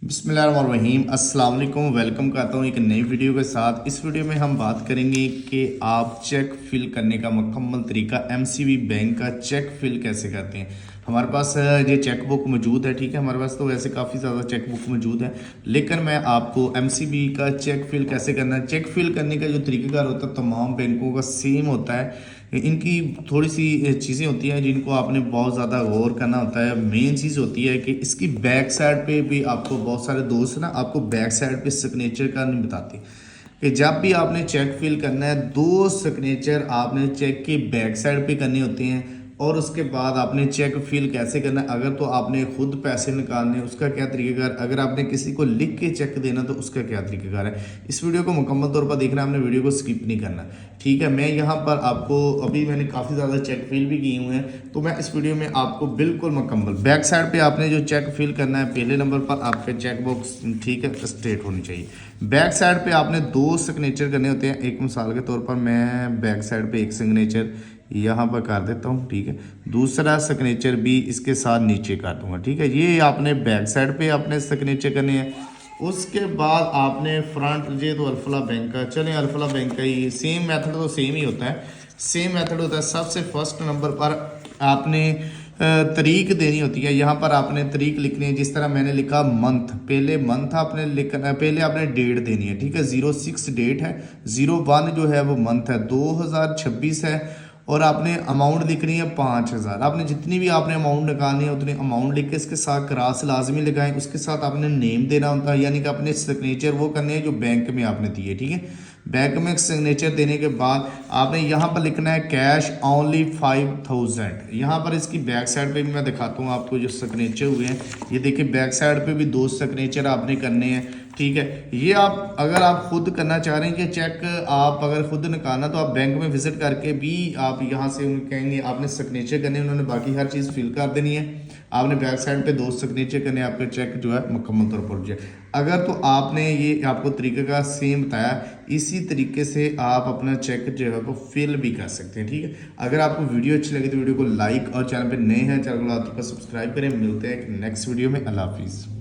बिस्मिल्लाहिर्रहमानिर्रहीम अस्सलाम वालेकुम। वेलकम करता हूँ एक नई वीडियो के साथ। इस वीडियो में हम बात करेंगे कि आप चेक फिल करने का मुकम्मल तरीका एमसीबी बैंक का चेक फिल कैसे करते हैं। हमारे पास ये चेक बुक मौजूद है, ठीक है। हमारे पास तो वैसे काफ़ी ज़्यादा चेक बुक मौजूद है, लेकिन मैं आपको एमसीबी का चेक फिल कैसे करना है। चेक फिल करने का जो तरीक़ाकार होता है तमाम बैंकों का सेम होता है। इनकी थोड़ी सी चीज़ें होती हैं जिनको आपने बहुत ज़्यादा गौर करना होता है। मेन चीज़ होती है कि इसकी बैक साइड पे भी आपको बहुत सारे दोस्त ना आपको बैक साइड पे सिग्नेचर का नहीं बताते कि जब भी आपने चेक फिल करना है दो सिग्नेचर आपने चेक की बैक साइड पे करने होते हैं। और उसके बाद आपने चेक फिल कैसे करना है। अगर तो आपने खुद पैसे निकालने उसका क्या तरीक़ाकार, अगर आपने किसी को लिख के चेक देना तो उसका क्या तरीक़ाकार है। इस वीडियो को मुकम्मल तौर पर देखना, आपने वीडियो को स्किप नहीं करना, ठीक है। मैं यहाँ पर आपको अभी मैंने काफ़ी ज़्यादा चेक फिल भी किए हुए हैं, तो मैं इस वीडियो में आपको बिल्कुल मुकम्मल बैक साइड पे आपने जो चेक फिल करना है, पहले नंबर पर आपके चेक बॉक्स ठीक है स्ट्रेट होनी चाहिए। बैक साइड पे आपने दो सिग्नेचर करने होते हैं। एक मिसाल के तौर पर मैं बैक साइड पे एक सिग्नेचर यहाँ पर कर देता हूँ, ठीक है। दूसरा सिग्नेचर भी इसके साथ नीचे कर दूंगा, ठीक है। ये आपने बैक साइड पे आपने सिग्नेचर करने हैं। उसके बाद आपने फ्रंट, ये तो अल्फला बैंक का, चलें अल्फला बैंक का ही सेम मेथड तो सेम ही होता है, सेम मेथड होता है। सबसे फर्स्ट नंबर पर आपने तरीक देनी होती है। यहाँ पर आपने तरीक लिखनी है, जिस तरह मैंने लिखा मंथ, पहले मंथ आपने लिखना है, पहले आपने डेट देनी है, ठीक है। 06 डेट है, 01 जो है वो मंथ है, 2026 है। और आपने अमाउंट लिखनी है 5000। आपने जितनी भी आपने अमाउंट निकालनी है उतनी अमाउंट लिख के इसके साथ क्रॉस लाजमी लगाएं। उसके साथ आपने नेम देना होता है, यानी कि अपने सिग्नेचर वो करने हैं जो बैंक में आपने दिए, ठीक है। बैंक में सिग्नेचर देने के बाद आपने यहाँ पर लिखना है कैश ओनली 5000। यहाँ पर इसकी बैक साइड पे भी मैं दिखाता हूँ आपको जो सिग्नेचर हुए हैं। ये देखिए बैक साइड पे भी दो सिग्नेचर आपने करने हैं, ठीक है। ये आप अगर आप खुद करना चाह रहे हैं कि चेक आप अगर खुद निकालना तो आप बैंक में विजिट करके भी आप यहाँ से उन्हें कहेंगे आपने सिग्नेचर करने, उन्होंने बाकी हर चीज़ फिल कर देनी है। आपने बैक साइड पे दो सिग्नेचर करने, आपका चेक जो है मुकम्मल तौर पर हो जाए। अगर तो आपने ये आपको तरीके का सेम बताया, इसी तरीके से आप अपना चेक जो है वो फिल भी कर सकते हैं, ठीक है। अगर आपको वीडियो अच्छी लगी तो वीडियो को लाइक और चैनल पर नए हैं चैनल को सब्सक्राइब करें। मिलते हैं नेक्स्ट वीडियो में। अल्लाह हाफिज़।